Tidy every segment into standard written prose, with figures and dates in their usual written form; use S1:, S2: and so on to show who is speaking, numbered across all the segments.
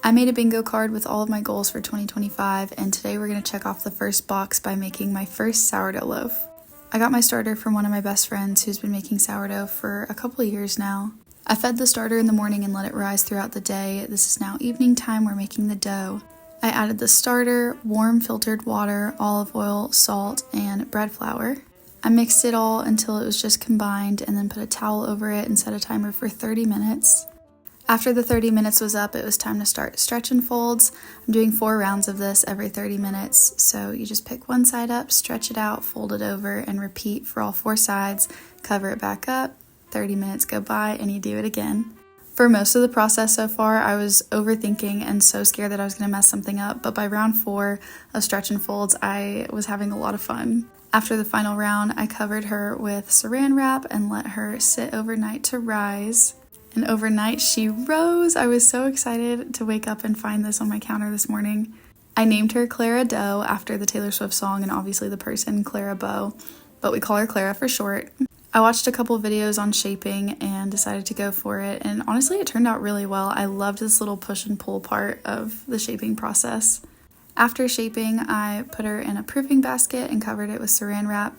S1: I made a bingo card with all of my goals for 2025, and today we're going to check off the first box by making my first sourdough loaf. I got my starter from one of my best friends who's been making sourdough for a couple of years now. I fed the starter in the morning and let it rise throughout the day. This is now evening time, we're making the dough. I added the starter, warm filtered water, olive oil, salt, and bread flour. I mixed it all until it was just combined and then put a towel over it and set a timer for 30 minutes. After the 30 minutes was up, it was time to start stretch and folds. I'm doing 4 rounds of this every 30 minutes, so you just pick one side up, stretch it out, fold it over, and repeat for all 4 sides. Cover it back up, 30 minutes go by, and you do it again. For most of the process so far, I was overthinking and so scared that I was going to mess something up, but by round 4 of stretch and folds, I was having a lot of fun. After the final round, I covered her with saran wrap and let her sit overnight to rise. And overnight she rose. I was so excited to wake up and find this on my counter this morning. I named her Clara Dough after the Taylor Swift song and obviously the person Clara Bow, but we call her Clara for short. I watched a couple videos on shaping and decided to go for it, and honestly it turned out really well. I loved this little push and pull part of the shaping process. After shaping, I put her in a proofing basket and covered it with saran wrap,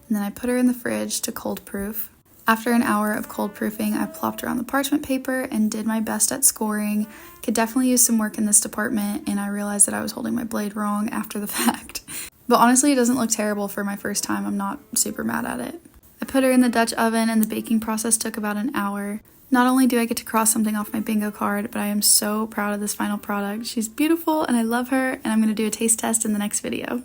S1: and then I put her in the fridge to cold proof. After an hour of cold proofing, I plopped her on the parchment paper and did my best at scoring. Could definitely use some work in this department, and I realized that I was holding my blade wrong after the fact. But honestly, it doesn't look terrible for my first time. I'm not super mad at it. I put her in the Dutch oven and the baking process took about an hour. Not only do I get to cross something off my bingo card, but I am so proud of this final product. She's beautiful and I love her, and I'm going to do a taste test in the next video.